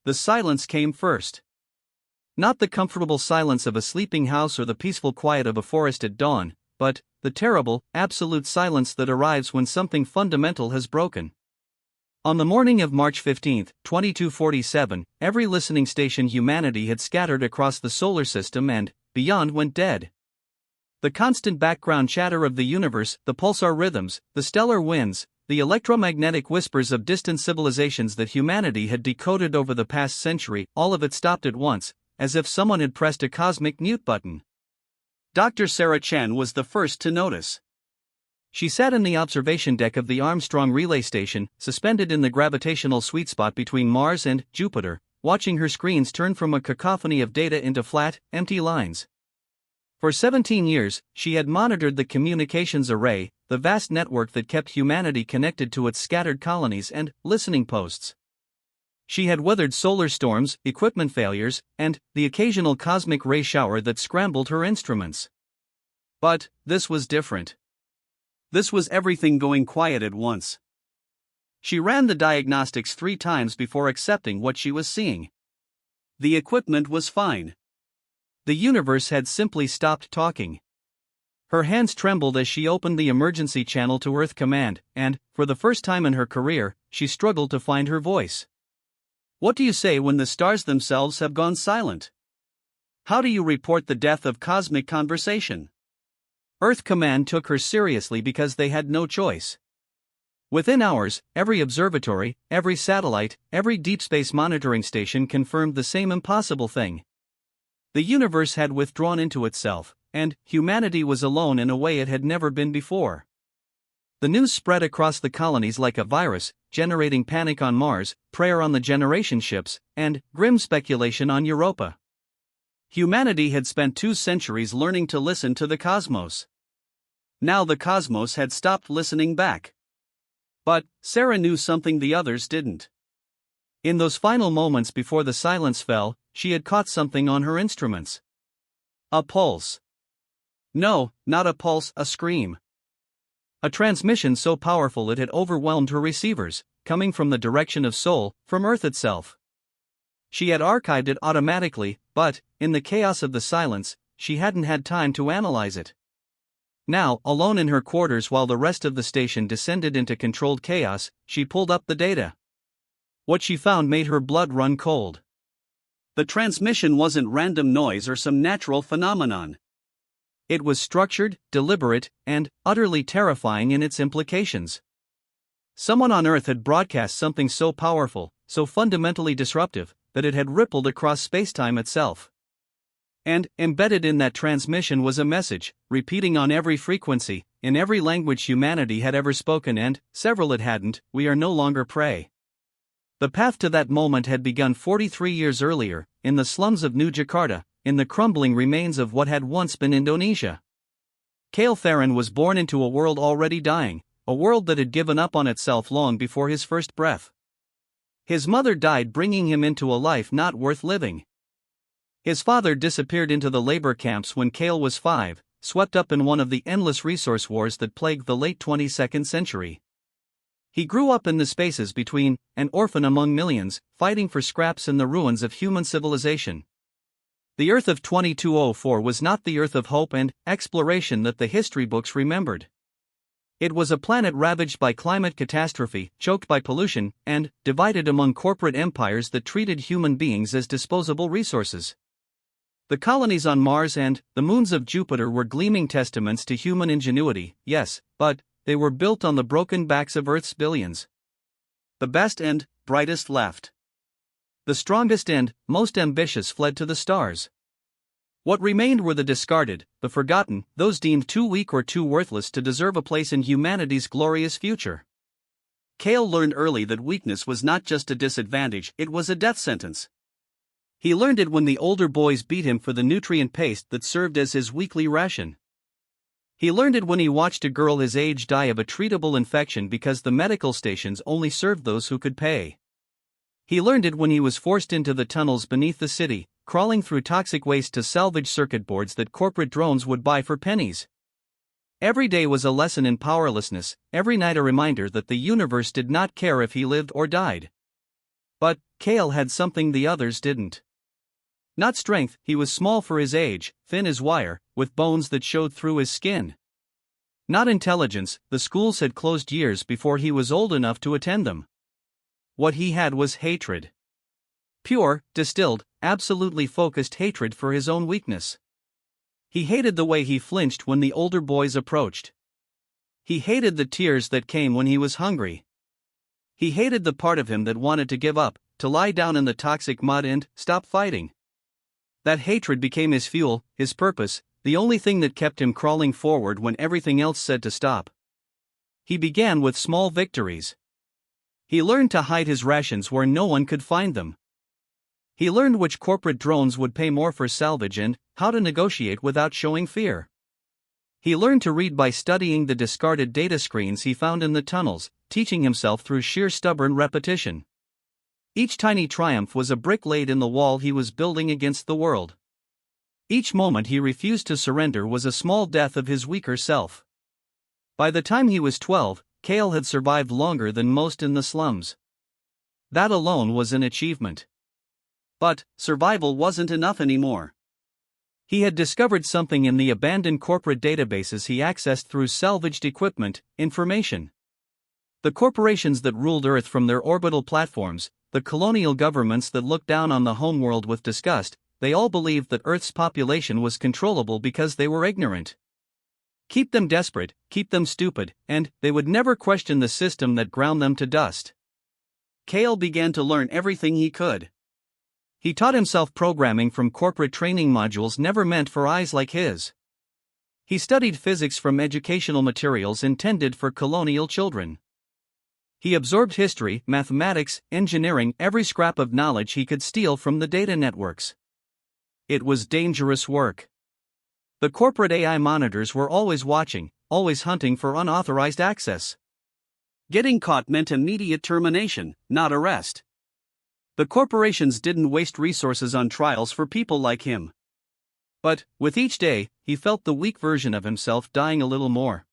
the silence came first. Not the comfortable silence of a sleeping house or the peaceful quiet of a forest at dawn, but the terrible, absolute silence that arrives when something fundamental has broken. On the morning of March 15, 2247, every listening station humanity had scattered across the solar system and beyond went dead. The constant background chatter of the universe, the pulsar rhythms, the stellar winds, the electromagnetic whispers of distant civilizations that humanity had decoded over the past century, all of it stopped at once, as if someone had pressed a cosmic mute button. Dr. Sarah Chen was the first to notice. She sat in the observation deck of the Armstrong relay station, suspended in the gravitational sweet spot between Mars and Jupiter, watching her screens turn from a cacophony of data into flat, empty lines. For 17 years, she had monitored the communications array, the vast network that kept humanity connected to its scattered colonies and listening posts. She had weathered solar storms, equipment failures, and the occasional cosmic ray shower that scrambled her instruments. But this was different. This was everything going quiet at once. She ran the diagnostics 3 times before accepting what she was seeing. The equipment was fine. The universe had simply stopped talking. Her hands trembled as she opened the emergency channel to Earth Command, and, for the first time in her career, she struggled to find her voice. What do you say when the stars themselves have gone silent? How do you report the death of cosmic conversation? Earth Command took her seriously because they had no choice. Within hours, every observatory, every satellite, every deep space monitoring station confirmed the same impossible thing. The universe had withdrawn into itself, and humanity was alone in a way it had never been before. The news spread across the colonies like a virus, generating panic on Mars, prayer on the generation ships, and grim speculation on Europa. Humanity had spent 2 centuries learning to listen to the cosmos. Now the cosmos had stopped listening back. But Sarah knew something the others didn't. In those final moments before the silence fell, she had caught something on her instruments. A pulse. No, not a pulse, a scream. A transmission so powerful it had overwhelmed her receivers, coming from the direction of Sol, from Earth itself. She had archived it automatically, but, in the chaos of the silence, she hadn't had time to analyze it. Now, alone in her quarters while the rest of the station descended into controlled chaos, she pulled up the data. What she found made her blood run cold. The transmission wasn't random noise or some natural phenomenon. It was structured, deliberate, and utterly terrifying in its implications. Someone on Earth had broadcast something so powerful, so fundamentally disruptive, that it had rippled across spacetime itself. And, embedded in that transmission was a message, repeating on every frequency, in every language humanity had ever spoken and, several it hadn't, we are no longer prey. The path to that moment had begun 43 years earlier, in the slums of New Jakarta, in the crumbling remains of what had once been Indonesia. Kale Theron was born into a world already dying, a world that had given up on itself long before his first breath. His mother died bringing him into a life not worth living. His father disappeared into the labor camps when Kale was 5, swept up in one of the endless resource wars that plagued the late 22nd century. He grew up in the spaces between, an orphan among millions, fighting for scraps in the ruins of human civilization. The Earth of 2204 was not the Earth of hope and exploration that the history books remembered. It was a planet ravaged by climate catastrophe, choked by pollution, and divided among corporate empires that treated human beings as disposable resources. The colonies on Mars and the moons of Jupiter were gleaming testaments to human ingenuity, yes, but they were built on the broken backs of Earth's billions. The best and brightest left. The strongest and most ambitious fled to the stars. What remained were the discarded, the forgotten, those deemed too weak or too worthless to deserve a place in humanity's glorious future. Kale learned early that weakness was not just a disadvantage, it was a death sentence. He learned it when the older boys beat him for the nutrient paste that served as his weekly ration. He learned it when he watched a girl his age die of a treatable infection because the medical stations only served those who could pay. He learned it when he was forced into the tunnels beneath the city, crawling through toxic waste to salvage circuit boards that corporate drones would buy for pennies. Every day was a lesson in powerlessness, every night a reminder that the universe did not care if he lived or died. But Kale had something the others didn't. Not strength, he was small for his age, thin as wire, with bones that showed through his skin. Not intelligence, the schools had closed years before he was old enough to attend them. What he had was hatred. Pure, distilled, absolutely focused hatred for his own weakness. He hated the way he flinched when the older boys approached. He hated the tears that came when he was hungry. He hated the part of him that wanted to give up, to lie down in the toxic mud and stop fighting. That hatred became his fuel, his purpose, the only thing that kept him crawling forward when everything else said to stop. He began with small victories. He learned to hide his rations where no one could find them. He learned which corporate drones would pay more for salvage and how to negotiate without showing fear. He learned to read by studying the discarded data screens he found in the tunnels, teaching himself through sheer stubborn repetition. Each tiny triumph was a brick laid in the wall he was building against the world. Each moment he refused to surrender was a small death of his weaker self. By the time he was 12, Kale had survived longer than most in the slums. That alone was an achievement. But survival wasn't enough anymore. He had discovered something in the abandoned corporate databases he accessed through salvaged equipment, information. The corporations that ruled Earth from their orbital platforms, the colonial governments that looked down on the homeworld with disgust, they all believed that Earth's population was controllable because they were ignorant. Keep them desperate, keep them stupid, and they would never question the system that ground them to dust. Kale began to learn everything he could. He taught himself programming from corporate training modules never meant for eyes like his. He studied physics from educational materials intended for colonial children. He absorbed history, mathematics, engineering, every scrap of knowledge he could steal from the data networks. It was dangerous work. The corporate AI monitors were always watching, always hunting for unauthorized access. Getting caught meant immediate termination, not arrest. The corporations didn't waste resources on trials for people like him. But, with each day, he felt the weak version of himself dying a little more.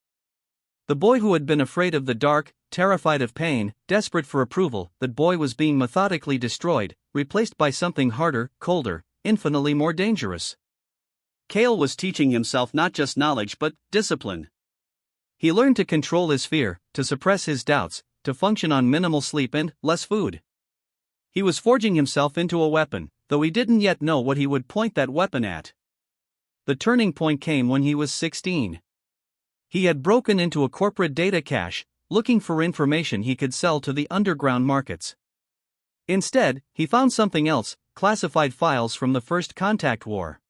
The boy who had been afraid of the dark, terrified of pain, desperate for approval, that boy was being methodically destroyed, replaced by something harder, colder, infinitely more dangerous. Kale was teaching himself not just knowledge but discipline. He learned to control his fear, to suppress his doubts, to function on minimal sleep and less food. He was forging himself into a weapon, though he didn't yet know what he would point that weapon at. The turning point came when he was 16. He had broken into a corporate data cache, looking for information he could sell to the underground markets. Instead, he found something else, classified files from the First Contact War.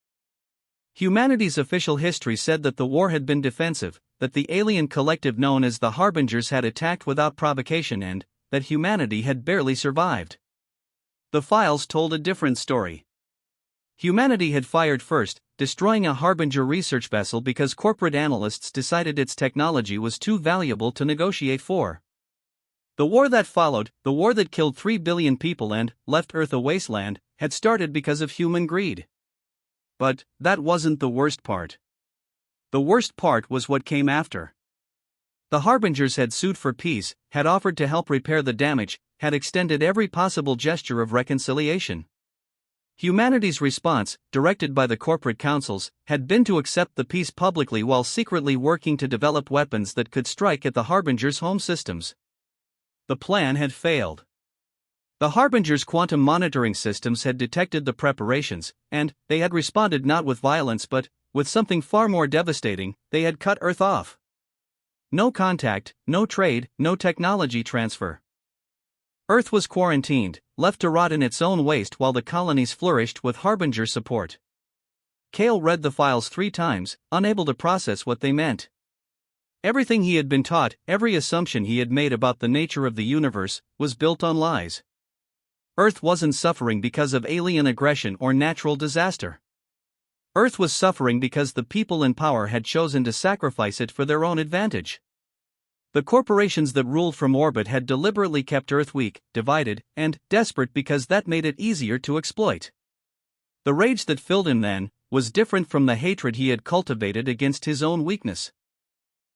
Humanity's official history said that the war had been defensive, that the alien collective known as the Harbingers had attacked without provocation and that humanity had barely survived. The files told a different story. Humanity had fired first, destroying a Harbinger research vessel because corporate analysts decided its technology was too valuable to negotiate for. The war that followed, the war that killed 3 billion people and left Earth a wasteland, had started because of human greed. But that wasn't the worst part. The worst part was what came after. The Harbingers had sued for peace, had offered to help repair the damage, had extended every possible gesture of reconciliation. Humanity's response, directed by the corporate councils, had been to accept the peace publicly while secretly working to develop weapons that could strike at the Harbingers' home systems. The plan had failed. The Harbingers' quantum monitoring systems had detected the preparations, and they had responded not with violence but with something far more devastating. They had cut Earth off. No contact, no trade, no technology transfer. Earth was quarantined, left to rot in its own waste while the colonies flourished with Harbinger support. Kale read the files 3 times, unable to process what they meant. Everything he had been taught, every assumption he had made about the nature of the universe, was built on lies. Earth wasn't suffering because of alien aggression or natural disaster. Earth was suffering because the people in power had chosen to sacrifice it for their own advantage. The corporations that ruled from orbit had deliberately kept Earth weak, divided, and desperate because that made it easier to exploit. The rage that filled him then was different from the hatred he had cultivated against his own weakness.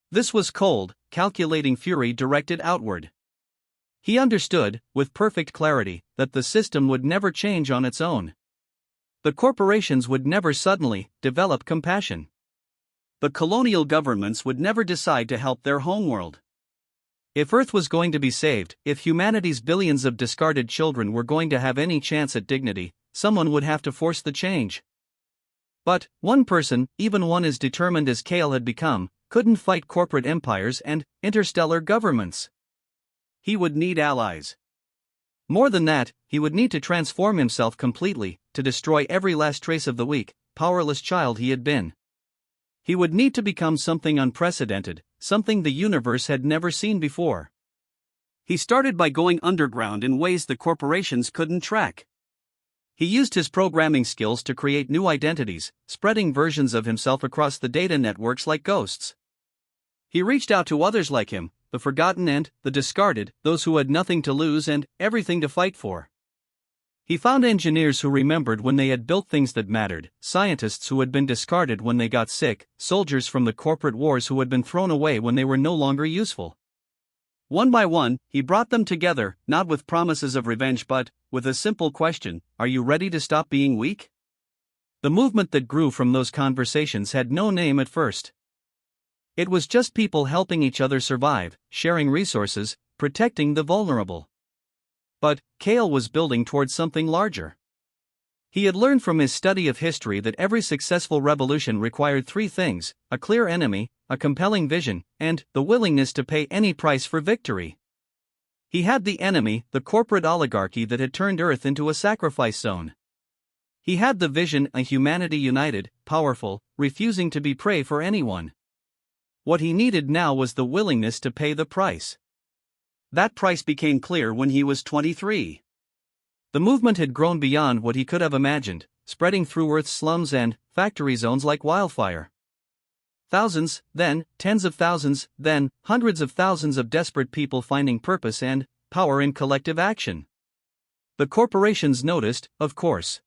This was cold, calculating fury directed outward. He understood, with perfect clarity, that the system would never change on its own. The corporations would never suddenly develop compassion. The colonial governments would never decide to help their homeworld. If Earth was going to be saved, if humanity's billions of discarded children were going to have any chance at dignity, someone would have to force the change. But one person, even one as determined as Kale had become, couldn't fight corporate empires and interstellar governments. He would need allies. More than that, he would need to transform himself completely, to destroy every last trace of the weak, powerless child he had been. He would need to become something unprecedented, something the universe had never seen before. He started by going underground in ways the corporations couldn't track. He used his programming skills to create new identities, spreading versions of himself across the data networks like ghosts. He reached out to others like him, the forgotten and the discarded, those who had nothing to lose and everything to fight for. He found engineers who remembered when they had built things that mattered, scientists who had been discarded when they got sick, soldiers from the corporate wars who had been thrown away when they were no longer useful. One by one, he brought them together, not with promises of revenge but with a simple question: are you ready to stop being weak? The movement that grew from those conversations had no name at first. It was just people helping each other survive, sharing resources, protecting the vulnerable. But Kale was building towards something larger. He had learned from his study of history that every successful revolution required three things: a clear enemy, a compelling vision, and the willingness to pay any price for victory. He had the enemy, the corporate oligarchy that had turned Earth into a sacrifice zone. He had the vision, a humanity united, powerful, refusing to be prey for anyone. What he needed now was the willingness to pay the price. That price became clear when he was 23. The movement had grown beyond what he could have imagined, spreading through Earth's slums and factory zones like wildfire. Thousands, then tens of thousands, then hundreds of thousands of desperate people finding purpose and power in collective action. The corporations noticed, of course.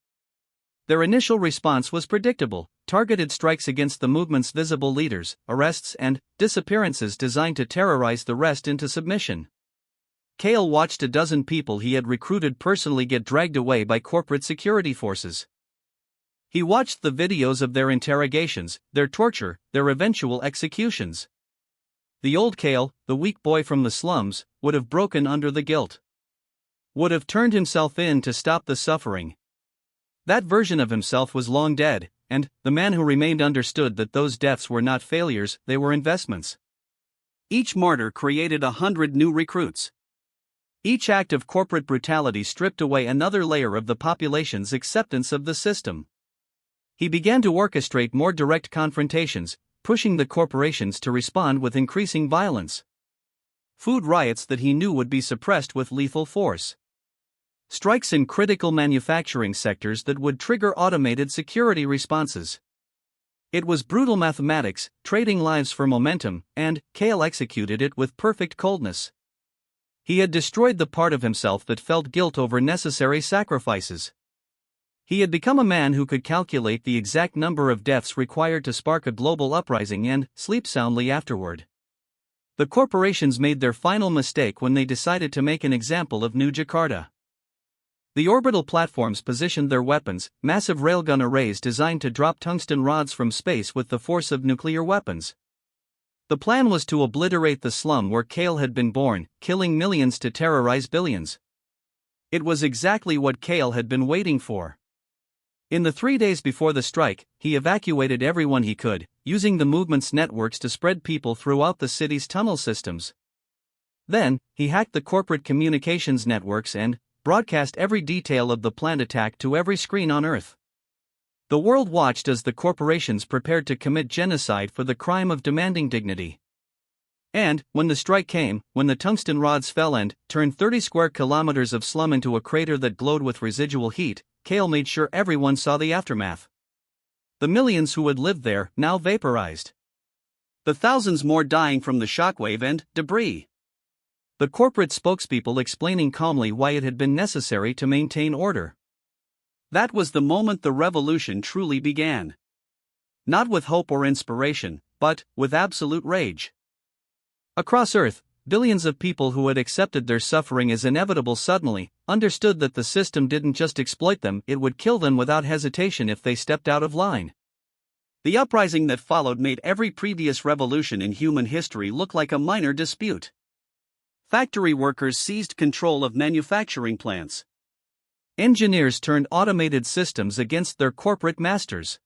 Their initial response was predictable: targeted strikes against the movement's visible leaders, arrests and disappearances designed to terrorize the rest into submission. Kale watched a dozen people he had recruited personally get dragged away by corporate security forces. He watched the videos of their interrogations, their torture, their eventual executions. The old Kale, the weak boy from the slums, would have broken under the guilt. Would have turned himself in to stop the suffering. That version of himself was long dead, and the man who remained understood that those deaths were not failures, they were investments. Each martyr created 100 new recruits. Each act of corporate brutality stripped away another layer of the population's acceptance of the system. He began to orchestrate more direct confrontations, pushing the corporations to respond with increasing violence. Food riots that he knew would be suppressed with lethal force. Strikes in critical manufacturing sectors that would trigger automated security responses. It was brutal mathematics, trading lives for momentum, and Kale executed it with perfect coldness. He had destroyed the part of himself that felt guilt over necessary sacrifices. He had become a man who could calculate the exact number of deaths required to spark a global uprising and sleep soundly afterward. The corporations made their final mistake when they decided to make an example of New Jakarta. The orbital platforms positioned their weapons, massive railgun arrays designed to drop tungsten rods from space with the force of nuclear weapons. The plan was to obliterate the slum where Kale had been born, killing millions to terrorize billions. It was exactly what Kale had been waiting for. In the 3 days before the strike, he evacuated everyone he could, using the movement's networks to spread people throughout the city's tunnel systems. Then, he hacked the corporate communications networks and broadcast every detail of the planned attack to every screen on Earth. The world watched as the corporations prepared to commit genocide for the crime of demanding dignity. And, when the strike came, when the tungsten rods fell and turned 30 square kilometers of slum into a crater that glowed with residual heat, Kale made sure everyone saw the aftermath. The millions who had lived there, now vaporized. The thousands more dying from the shockwave and debris. The corporate spokespeople explaining calmly why it had been necessary to maintain order. That was the moment the revolution truly began. Not with hope or inspiration, but with absolute rage. Across Earth, billions of people who had accepted their suffering as inevitable suddenly understood that the system didn't just exploit them, it would kill them without hesitation if they stepped out of line. The uprising that followed made every previous revolution in human history look like a minor dispute. Factory workers seized control of manufacturing plants. Engineers turned automated systems against their corporate masters.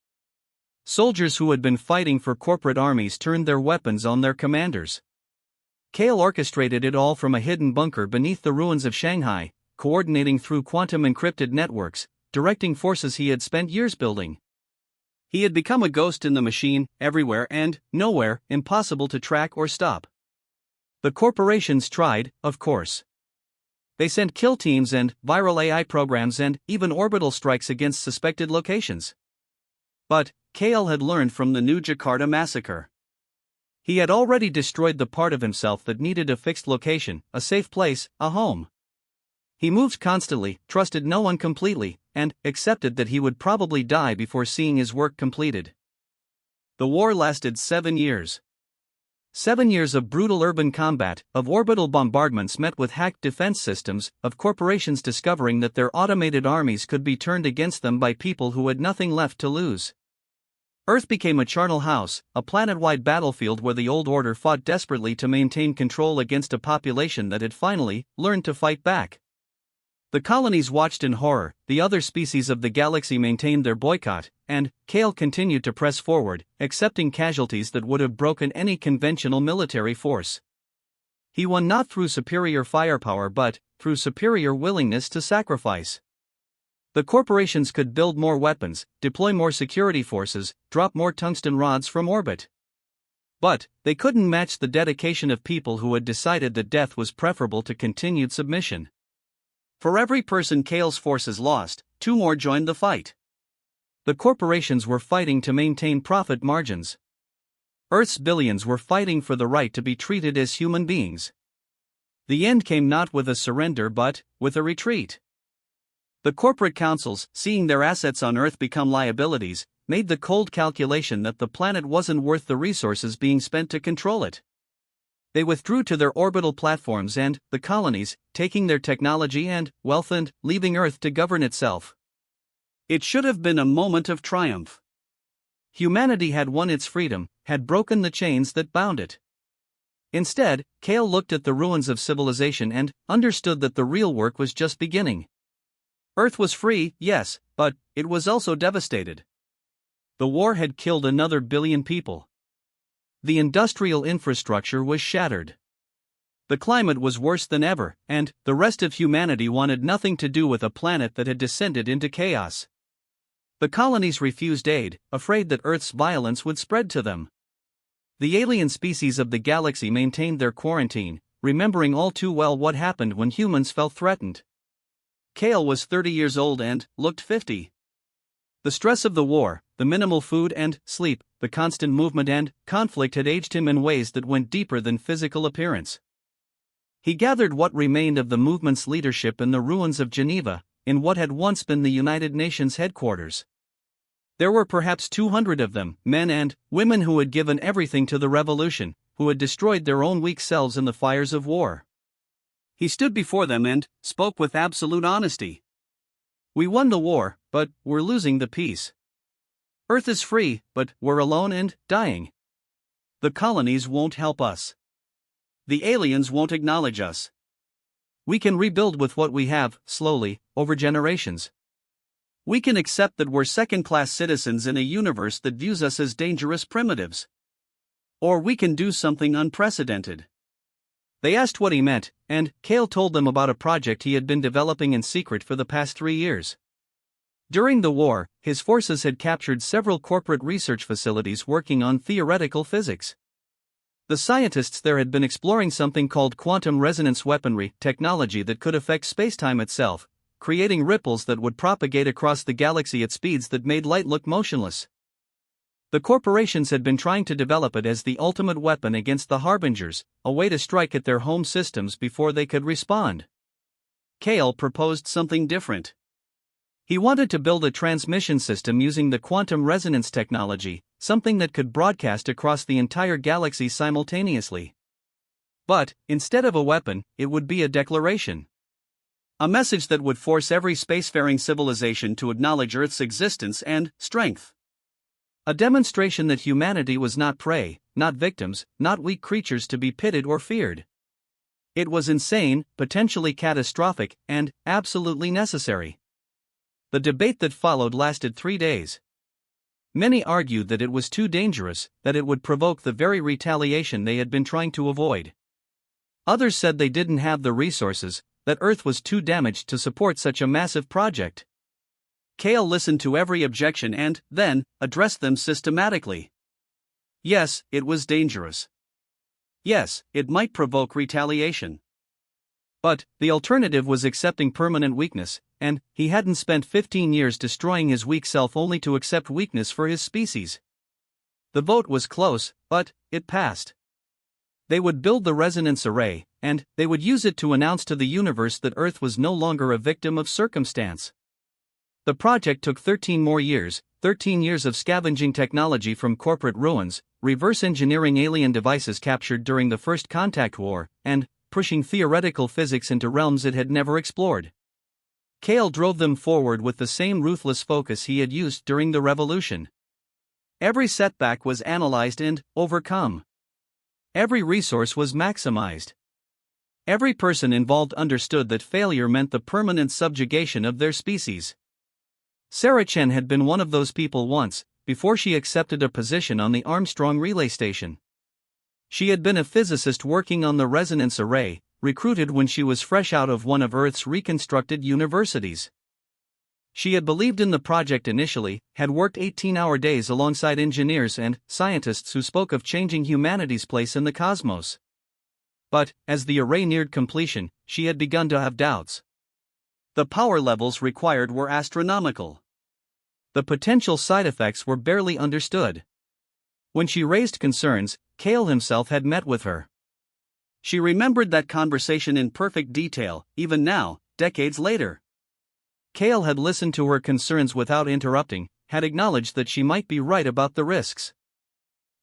Soldiers who had been fighting for corporate armies turned their weapons on their commanders. Kale orchestrated it all from a hidden bunker beneath the ruins of Shanghai, coordinating through quantum encrypted networks, directing forces he had spent years building. He had become a ghost in the machine, everywhere and nowhere, impossible to track or stop. The corporations tried, of course. They sent kill teams and viral AI programs and even orbital strikes against suspected locations. But Kale had learned from the new Jakarta massacre. He had already destroyed the part of himself that needed a fixed location, a safe place, a home. He moved constantly, trusted no one completely, and accepted that he would probably die before seeing his work completed. The war lasted 7 years. 7 years of brutal urban combat, of orbital bombardments met with hacked defense systems, of corporations discovering that their automated armies could be turned against them by people who had nothing left to lose. Earth became a charnel house, a planet-wide battlefield where the old order fought desperately to maintain control against a population that had finally learned to fight back. The colonies watched in horror, the other species of the galaxy maintained their boycott, and Kale continued to press forward, accepting casualties that would have broken any conventional military force. He won not through superior firepower but through superior willingness to sacrifice. The corporations could build more weapons, deploy more security forces, drop more tungsten rods from orbit. But they couldn't match the dedication of people who had decided that death was preferable to continued submission. For every person Kale's forces lost, 2 more joined the fight. The corporations were fighting to maintain profit margins. Earth's billions were fighting for the right to be treated as human beings. The end came not with a surrender but with a retreat. The corporate councils, seeing their assets on Earth become liabilities, made the cold calculation that the planet wasn't worth the resources being spent to control it. They withdrew to their orbital platforms and the colonies, taking their technology and wealth and leaving Earth to govern itself. It should have been a moment of triumph. Humanity had won its freedom, had broken the chains that bound it. Instead, Kale looked at the ruins of civilization and understood that the real work was just beginning. Earth was free, yes, but it was also devastated. The war had killed another billion people. The industrial infrastructure was shattered. The climate was worse than ever, and the rest of humanity wanted nothing to do with a planet that had descended into chaos. The colonies refused aid, afraid that Earth's violence would spread to them. The alien species of the galaxy maintained their quarantine, remembering all too well what happened when humans felt threatened. Kale was 30 years old and looked 50. The stress of the war, the minimal food and sleep, the constant movement and conflict had aged him in ways that went deeper than physical appearance. He gathered what remained of the movement's leadership in the ruins of Geneva, in what had once been the United Nations headquarters. There were perhaps 200 of them, men and women who had given everything to the revolution, who had destroyed their own weak selves in the fires of war. He stood before them and spoke with absolute honesty. We won the war, but we're losing the peace. Earth is free, but we're alone and dying. The colonies won't help us. The aliens won't acknowledge us. We can rebuild with what we have, slowly, over generations. We can accept that we're second-class citizens in a universe that views us as dangerous primitives. Or we can do something unprecedented. They asked what he meant, and Kale told them about a project he had been developing in secret for the past 3 years. During the war, his forces had captured several corporate research facilities working on theoretical physics. The scientists there had been exploring something called quantum resonance weaponry technology that could affect spacetime itself, creating ripples that would propagate across the galaxy at speeds that made light look motionless. The corporations had been trying to develop it as the ultimate weapon against the Harbingers, a way to strike at their home systems before they could respond. Kale proposed something different. He wanted to build a transmission system using the quantum resonance technology, something that could broadcast across the entire galaxy simultaneously. But, instead of a weapon, it would be a declaration. A message that would force every spacefaring civilization to acknowledge Earth's existence and strength. A demonstration that humanity was not prey, not victims, not weak creatures to be pitted or feared. It was insane, potentially catastrophic, and absolutely necessary. The debate that followed lasted 3 days. Many argued that it was too dangerous, that it would provoke the very retaliation they had been trying to avoid. Others said they didn't have the resources, that Earth was too damaged to support such a massive project. Cale listened to every objection and, then, addressed them systematically. Yes, it was dangerous. Yes, it might provoke retaliation. But, the alternative was accepting permanent weakness, and he hadn't spent 15 years destroying his weak self only to accept weakness for his species. The vote was close, but it passed. They would build the resonance array, and they would use it to announce to the universe that Earth was no longer a victim of circumstance. The project took 13 more years, 13 years of scavenging technology from corporate ruins, reverse engineering alien devices captured during the First Contact War, and pushing theoretical physics into realms it had never explored. Cale drove them forward with the same ruthless focus he had used during the Revolution. Every setback was analyzed and overcome. Every resource was maximized. Every person involved understood that failure meant the permanent subjugation of their species. Sarah Chen had been one of those people once, before she accepted a position on the Armstrong relay station. She had been a physicist working on the resonance array, recruited when she was fresh out of one of Earth's reconstructed universities. She had believed in the project initially, had worked 18-hour days alongside engineers and scientists who spoke of changing humanity's place in the cosmos. But, as the array neared completion, she had begun to have doubts. The power levels required were astronomical. The potential side effects were barely understood. When she raised concerns, Cale himself had met with her. She remembered that conversation in perfect detail, even now, decades later. Cale had listened to her concerns without interrupting, had acknowledged that she might be right about the risks.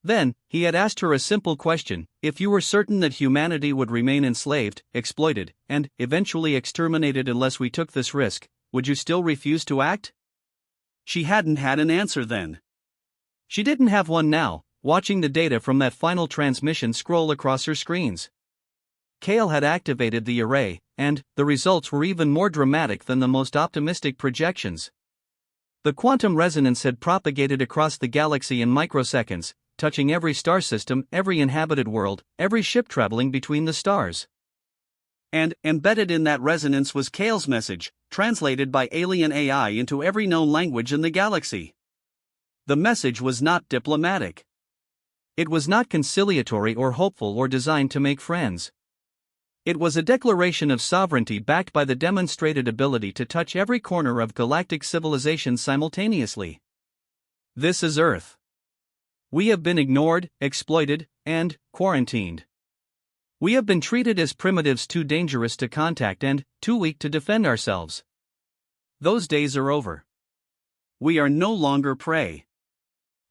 Then, he had asked her a simple question: if you were certain that humanity would remain enslaved, exploited, and eventually exterminated unless we took this risk, would you still refuse to act? She hadn't had an answer then. She didn't have one now, watching the data from that final transmission scroll across her screens. Cale had activated the array, and the results were even more dramatic than the most optimistic projections. The quantum resonance had propagated across the galaxy in microseconds, touching every star system, every inhabited world, every ship traveling between the stars. And, embedded in that resonance was Cale's message, translated by alien AI into every known language in the galaxy. The message was not diplomatic. It was not conciliatory or hopeful or designed to make friends. It was a declaration of sovereignty backed by the demonstrated ability to touch every corner of galactic civilization simultaneously. This is Earth. We have been ignored, exploited, and quarantined. We have been treated as primitives too dangerous to contact and too weak to defend ourselves. Those days are over. We are no longer prey.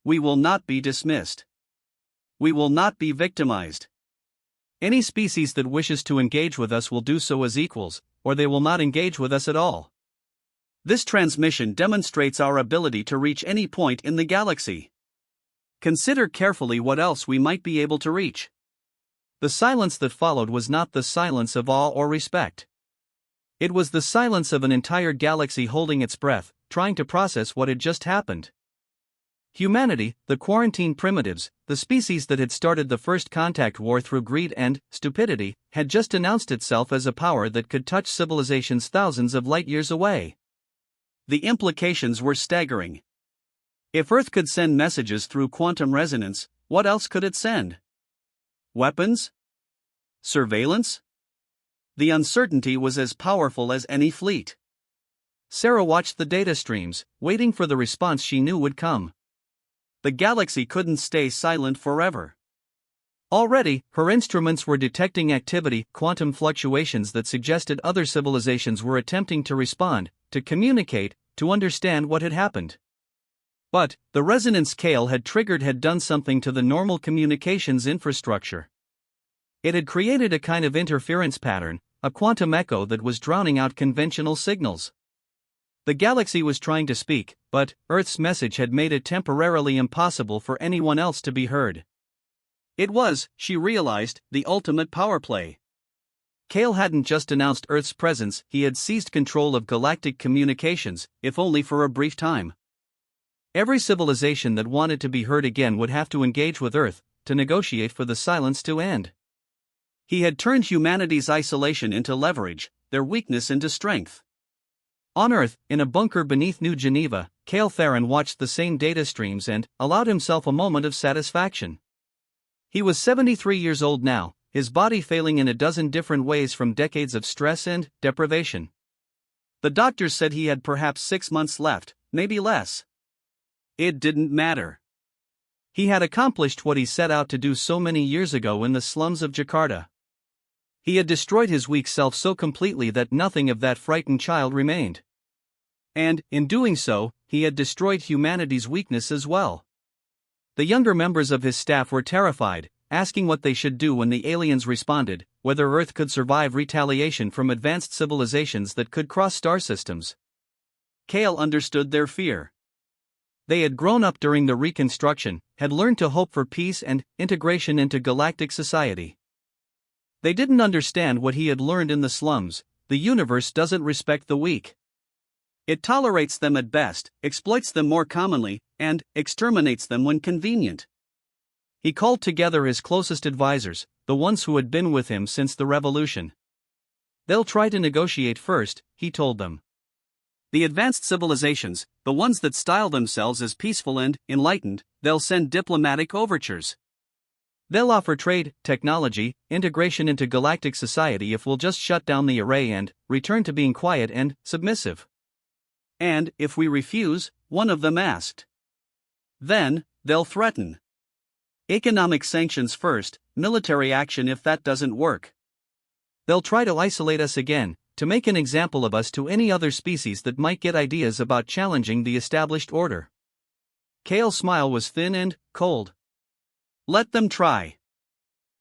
We will not be dismissed. We will not be victimized. Any species that wishes to engage with us will do so as equals, or they will not engage with us at all. This transmission demonstrates our ability to reach any point in the galaxy. Consider carefully what else we might be able to reach. The silence that followed was not the silence of awe or respect. It was the silence of an entire galaxy holding its breath, trying to process what had just happened. Humanity, the quarantined primitives, the species that had started the First Contact War through greed and stupidity, had just announced itself as a power that could touch civilizations thousands of light years away. The implications were staggering. If Earth could send messages through quantum resonance, what else could it send? Weapons? Surveillance? The uncertainty was as powerful as any fleet. Sarah watched the data streams, waiting for the response she knew would come. The galaxy couldn't stay silent forever. Already, her instruments were detecting activity, quantum fluctuations that suggested other civilizations were attempting to respond, to communicate, to understand what had happened. But, the resonance Cale had triggered had done something to the normal communications infrastructure. It had created a kind of interference pattern, a quantum echo that was drowning out conventional signals. The galaxy was trying to speak, but Earth's message had made it temporarily impossible for anyone else to be heard. It was, she realized, the ultimate power play. Kale hadn't just announced Earth's presence, he had seized control of galactic communications, if only for a brief time. Every civilization that wanted to be heard again would have to engage with Earth, to negotiate for the silence to end. He had turned humanity's isolation into leverage, their weakness into strength. On Earth, in a bunker beneath New Geneva, Kale Theron watched the same data streams and allowed himself a moment of satisfaction. He was 73 years old now, his body failing in a dozen different ways from decades of stress and deprivation. The doctors said he had perhaps 6 months left, maybe less. It didn't matter. He had accomplished what he set out to do so many years ago in the slums of Jakarta. He had destroyed his weak self so completely that nothing of that frightened child remained. And, in doing so, he had destroyed humanity's weakness as well. The younger members of his staff were terrified, asking what they should do when the aliens responded, whether Earth could survive retaliation from advanced civilizations that could cross star systems. Kale understood their fear. They had grown up during the Reconstruction, had learned to hope for peace and integration into galactic society. They didn't understand what he had learned in the slums: the universe doesn't respect the weak. It tolerates them at best, exploits them more commonly, and exterminates them when convenient. He called together his closest advisors, the ones who had been with him since the revolution. They'll try to negotiate first, he told them. The advanced civilizations, the ones that style themselves as peaceful and enlightened, they'll send diplomatic overtures. They'll offer trade, technology, integration into galactic society if we'll just shut down the array and return to being quiet and submissive. And if we refuse, one of them asked. Then, they'll threaten. Economic sanctions first, military action if that doesn't work. They'll try to isolate us again, to make an example of us to any other species that might get ideas about challenging the established order. Kale's smile was thin and cold. Let them try.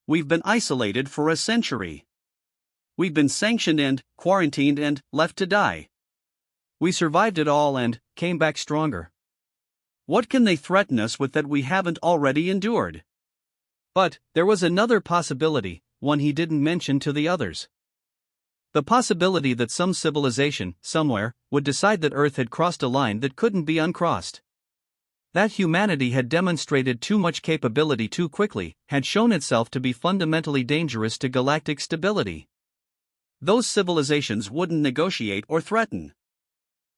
We've been isolated for a century. We've been sanctioned and quarantined and left to die. We survived it all and came back stronger. What can they threaten us with that we haven't already endured? But there was another possibility, one he didn't mention to the others. The possibility that some civilization, somewhere, would decide that Earth had crossed a line that couldn't be uncrossed. That humanity had demonstrated too much capability too quickly, had shown itself to be fundamentally dangerous to galactic stability. Those civilizations wouldn't negotiate or threaten.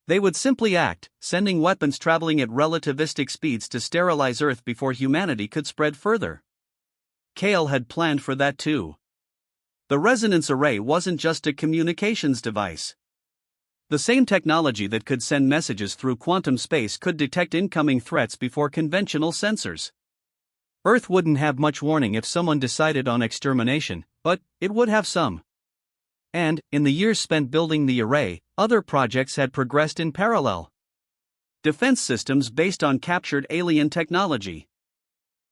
They would simply act, sending weapons traveling at relativistic speeds to sterilize Earth before humanity could spread further. Kale had planned for that too. The resonance array wasn't just a communications device. The same technology that could send messages through quantum space could detect incoming threats before conventional sensors. Earth wouldn't have much warning if someone decided on extermination, but it would have some. And, in the years spent building the array, other projects had progressed in parallel. Defense systems based on captured alien technology.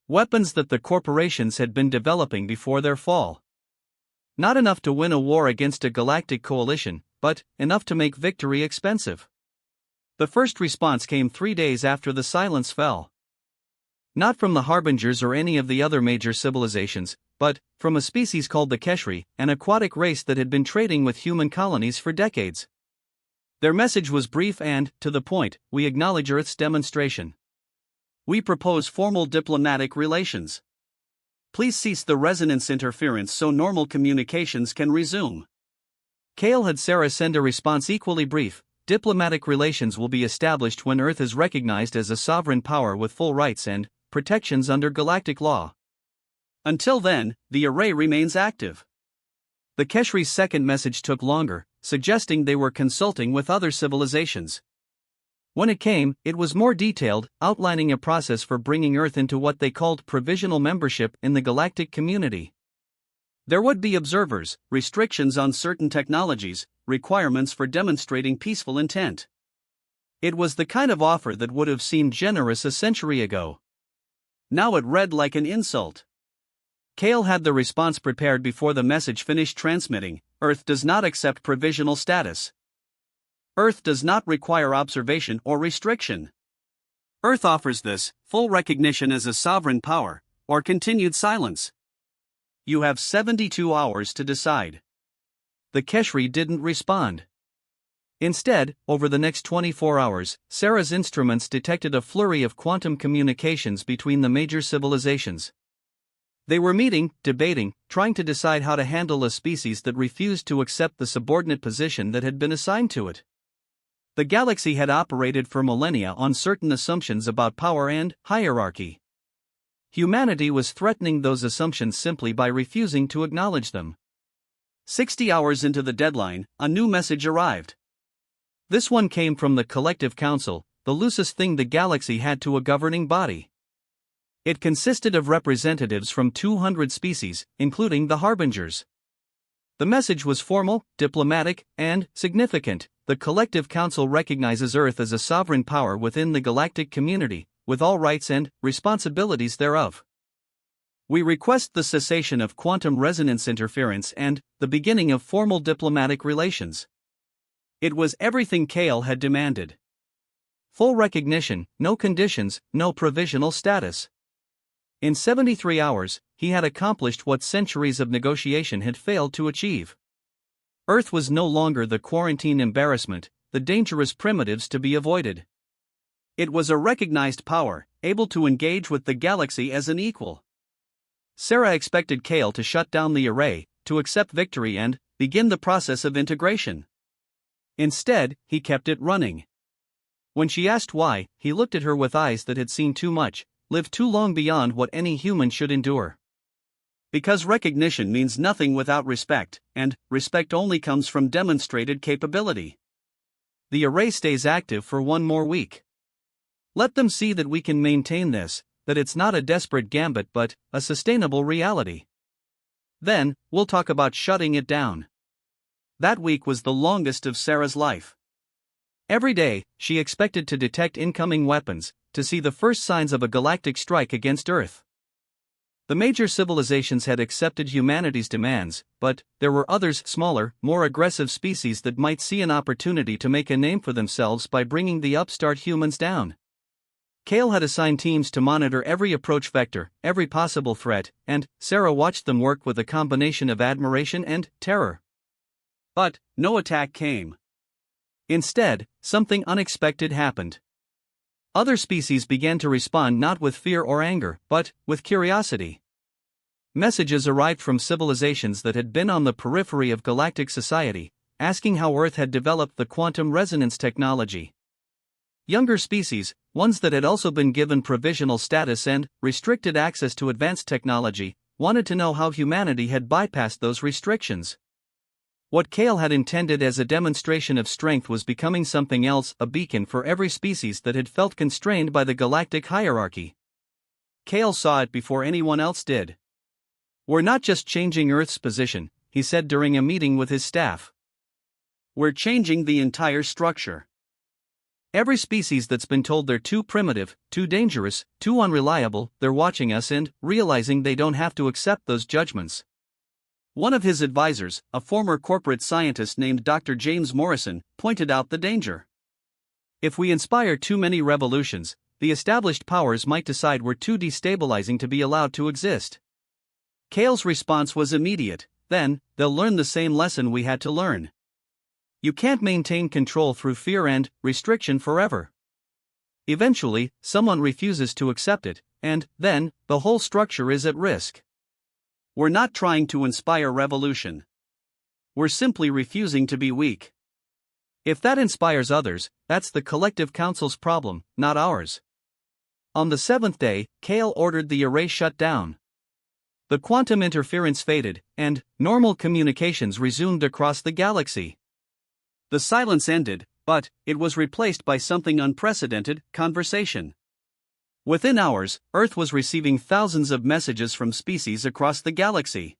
Weapons that the corporations had been developing before their fall. Not enough to win a war against a galactic coalition, but enough to make victory expensive. The first response came 3 days after the silence fell. Not from the Harbingers or any of the other major civilizations, but from a species called the Keshri, an aquatic race that had been trading with human colonies for decades. Their message was brief and, to the point: we acknowledge Earth's demonstration. We propose formal diplomatic relations. Please cease the resonance interference so normal communications can resume. Kale had Sarah send a response equally brief: diplomatic relations will be established when Earth is recognized as a sovereign power with full rights and protections under galactic law. Until then, the array remains active. The Keshri's second message took longer, suggesting they were consulting with other civilizations. When it came, it was more detailed, outlining a process for bringing Earth into what they called provisional membership in the galactic community. There would be observers, restrictions on certain technologies, requirements for demonstrating peaceful intent. It was the kind of offer that would have seemed generous a century ago. Now it read like an insult. Kale had the response prepared before the message finished transmitting. Earth does not accept provisional status. Earth does not require observation or restriction. Earth offers this, full recognition as a sovereign power, or continued silence. You have 72 hours to decide. The Keshri didn't respond. Instead, over the next 24 hours, Sarah's instruments detected a flurry of quantum communications between the major civilizations. They were meeting, debating, trying to decide how to handle a species that refused to accept the subordinate position that had been assigned to it. The galaxy had operated for millennia on certain assumptions about power and hierarchy. Humanity was threatening those assumptions simply by refusing to acknowledge them. 60 hours into the deadline, a new message arrived. This one came from the Collective Council, the loosest thing the galaxy had to a governing body. It consisted of representatives from 200 species, including the Harbingers. The message was formal, diplomatic, and significant. The Collective Council recognizes Earth as a sovereign power within the galactic community, with all rights and responsibilities thereof. We request the cessation of quantum resonance interference and the beginning of formal diplomatic relations. It was everything Kale had demanded. Full recognition, no conditions, no provisional status. In 73 hours, he had accomplished what centuries of negotiation had failed to achieve. Earth was no longer the quarantine embarrassment, the dangerous primitives to be avoided. It was a recognized power, able to engage with the galaxy as an equal. Sarah expected Kale to shut down the array, to accept victory and begin the process of integration. Instead, he kept it running. When she asked why, he looked at her with eyes that had seen too much, lived too long beyond what any human should endure. Because recognition means nothing without respect, and respect only comes from demonstrated capability. The array stays active for one more week. Let them see that we can maintain this, that it's not a desperate gambit but a sustainable reality. Then, we'll talk about shutting it down. That week was the longest of Sarah's life. Every day, she expected to detect incoming weapons, to see the first signs of a galactic strike against Earth. The major civilizations had accepted humanity's demands, but there were others, smaller, more aggressive species that might see an opportunity to make a name for themselves by bringing the upstart humans down. Kale had assigned teams to monitor every approach vector, every possible threat, and Sarah watched them work with a combination of admiration and terror. But no attack came. Instead, something unexpected happened. Other species began to respond not with fear or anger, but with curiosity. Messages arrived from civilizations that had been on the periphery of galactic society, asking how Earth had developed the quantum resonance technology. Younger species, ones that had also been given provisional status and restricted access to advanced technology, wanted to know how humanity had bypassed those restrictions. What Kale had intended as a demonstration of strength was becoming something else, a beacon for every species that had felt constrained by the galactic hierarchy. Kale saw it before anyone else did. "We're not just changing Earth's position," he said during a meeting with his staff. "We're changing the entire structure. Every species that's been told they're too primitive, too dangerous, too unreliable, they're watching us and realizing they don't have to accept those judgments." One of his advisors, a former corporate scientist named Dr. James Morrison, pointed out the danger. If we inspire too many revolutions, the established powers might decide we're too destabilizing to be allowed to exist. Kale's response was immediate: then, they'll learn the same lesson we had to learn. You can't maintain control through fear and restriction forever. Eventually, someone refuses to accept it, and then, the whole structure is at risk. We're not trying to inspire revolution. We're simply refusing to be weak. If that inspires others, that's the Collective Council's problem, not ours. On the seventh day, Kale ordered the array shut down. The quantum interference faded, and normal communications resumed across the galaxy. The silence ended, but it was replaced by something unprecedented: conversation. Within hours, Earth was receiving thousands of messages from species across the galaxy.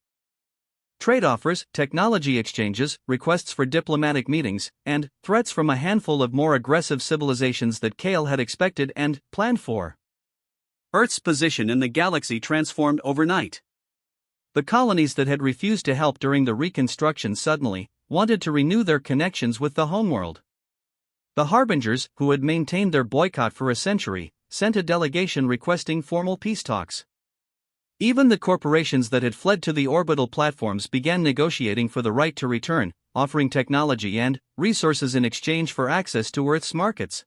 Trade offers, technology exchanges, requests for diplomatic meetings, and threats from a handful of more aggressive civilizations that Kale had expected and planned for. Earth's position in the galaxy transformed overnight. The colonies that had refused to help during the reconstruction suddenly wanted to renew their connections with the homeworld. The harbingers, who had maintained their boycott for a century, sent a delegation requesting formal peace talks. Even the corporations that had fled to the orbital platforms began negotiating for the right to return, offering technology and resources in exchange for access to Earth's markets.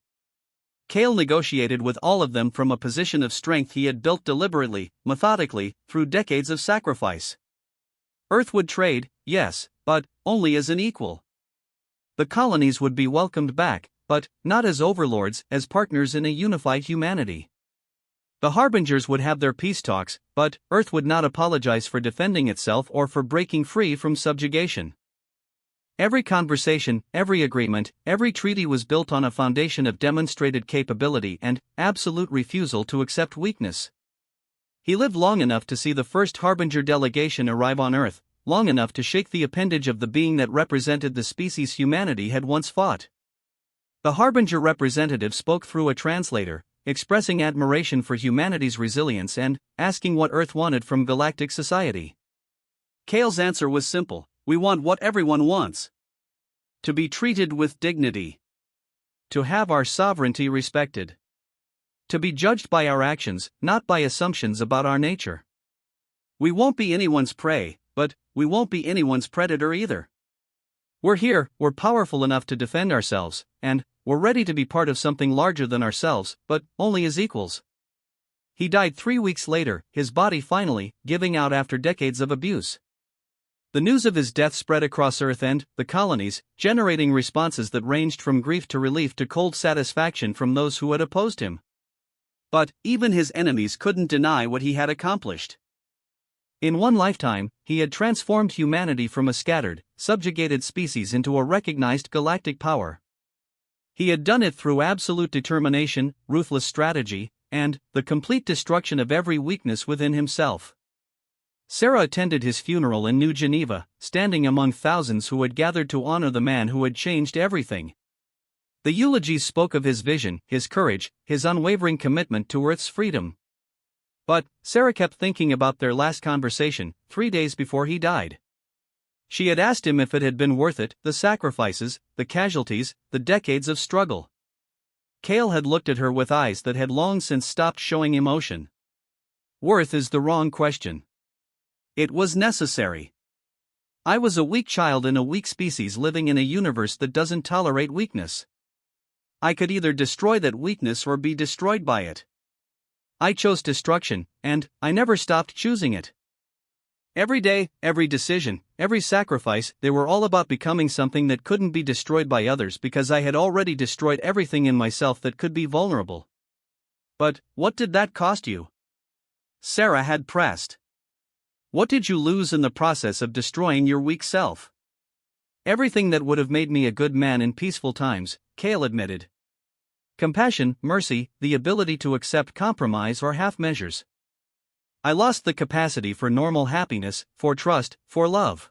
Cale negotiated with all of them from a position of strength he had built deliberately, methodically, through decades of sacrifice. Earth would trade, yes, but only as an equal. The colonies would be welcomed back, but not as overlords, as partners in a unified humanity. The harbingers would have their peace talks, but Earth would not apologize for defending itself or for breaking free from subjugation. Every conversation, every agreement, every treaty was built on a foundation of demonstrated capability and absolute refusal to accept weakness. He lived long enough to see the first harbinger delegation arrive on Earth, long enough to shake the appendage of the being that represented the species humanity had once fought. The harbinger representative spoke through a translator, expressing admiration for humanity's resilience and asking what Earth wanted from galactic society. Cale's answer was simple: we want what everyone wants. To be treated with dignity. To have our sovereignty respected. To be judged by our actions, not by assumptions about our nature. We won't be anyone's prey, but we won't be anyone's predator either. We're here, we're powerful enough to defend ourselves, and we're ready to be part of something larger than ourselves, but only as equals. He died 3 weeks later, his body finally giving out after decades of abuse. The news of his death spread across Earth and the colonies, generating responses that ranged from grief to relief to cold satisfaction from those who had opposed him. But even his enemies couldn't deny what he had accomplished. In one lifetime, he had transformed humanity from a scattered, subjugated species into a recognized galactic power. He had done it through absolute determination, ruthless strategy, and the complete destruction of every weakness within himself. Sarah attended his funeral in New Geneva, standing among thousands who had gathered to honor the man who had changed everything. The eulogies spoke of his vision, his courage, his unwavering commitment to Earth's freedom. But Sarah kept thinking about their last conversation, 3 days before he died. She had asked him if it had been worth it, the sacrifices, the casualties, the decades of struggle. Cale had looked at her with eyes that had long since stopped showing emotion. Worth is the wrong question. It was necessary. I was a weak child in a weak species living in a universe that doesn't tolerate weakness. I could either destroy that weakness or be destroyed by it. I chose destruction, and I never stopped choosing it. Every day, every decision, every sacrifice, they were all about becoming something that couldn't be destroyed by others because I had already destroyed everything in myself that could be vulnerable. But what did that cost you? Sarah had pressed. What did you lose in the process of destroying your weak self? Everything that would have made me a good man in peaceful times, Cale admitted. Compassion, mercy, the ability to accept compromise or half measures. I lost the capacity for normal happiness, for trust, for love.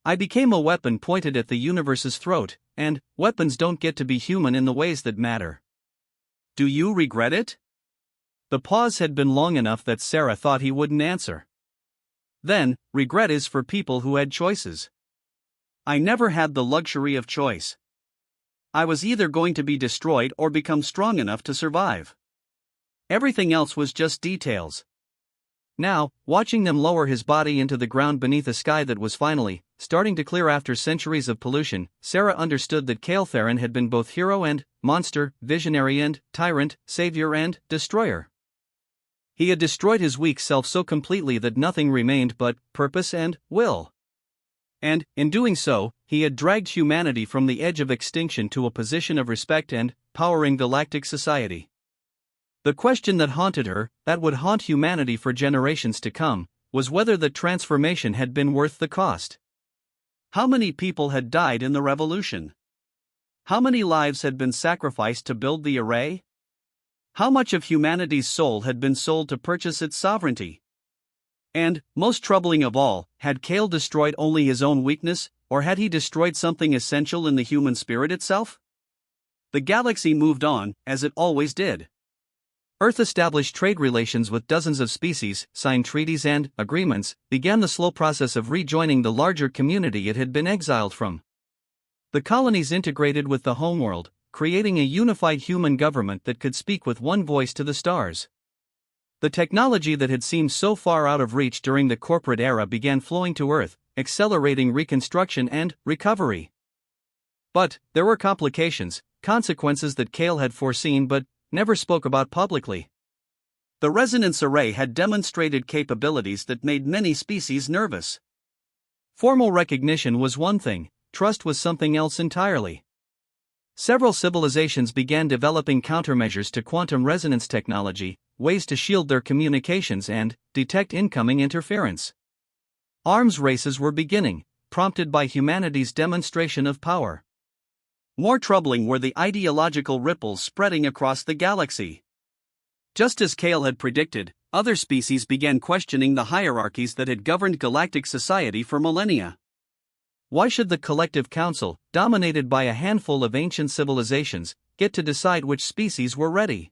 I became a weapon pointed at the universe's throat, and weapons don't get to be human in the ways that matter. Do you regret it? The pause had been long enough that Sarah thought he wouldn't answer. Then, regret is for people who had choices. I never had the luxury of choice. I was either going to be destroyed or become strong enough to survive. Everything else was just details. Now, watching them lower his body into the ground beneath a sky that was finally starting to clear after centuries of pollution, Sarah understood that Cale Theron had been both hero and monster, visionary and tyrant, savior and destroyer. He had destroyed his weak self so completely that nothing remained but purpose and will. And, in doing so, he had dragged humanity from the edge of extinction to a position of respect and power in galactic society. The question that haunted her, that would haunt humanity for generations to come, was whether the transformation had been worth the cost. How many people had died in the revolution? How many lives had been sacrificed to build the array? How much of humanity's soul had been sold to purchase its sovereignty? And, most troubling of all, had Cale destroyed only his own weakness, or had he destroyed something essential in the human spirit itself? The galaxy moved on, as it always did. Earth established trade relations with dozens of species, signed treaties and agreements, began the slow process of rejoining the larger community it had been exiled from. The colonies integrated with the homeworld, creating a unified human government that could speak with one voice to the stars. The technology that had seemed so far out of reach during the corporate era began flowing to Earth, accelerating reconstruction and recovery. But there were complications, consequences that Cale had foreseen but never spoke about publicly. The resonance array had demonstrated capabilities that made many species nervous. Formal recognition was one thing, trust was something else entirely. Several civilizations began developing countermeasures to quantum resonance technology, ways to shield their communications and detect incoming interference. Arms races were beginning, prompted by humanity's demonstration of power. More troubling were the ideological ripples spreading across the galaxy. Just as Cale had predicted, other species began questioning the hierarchies that had governed galactic society for millennia. Why should the collective council, dominated by a handful of ancient civilizations, get to decide which species were ready?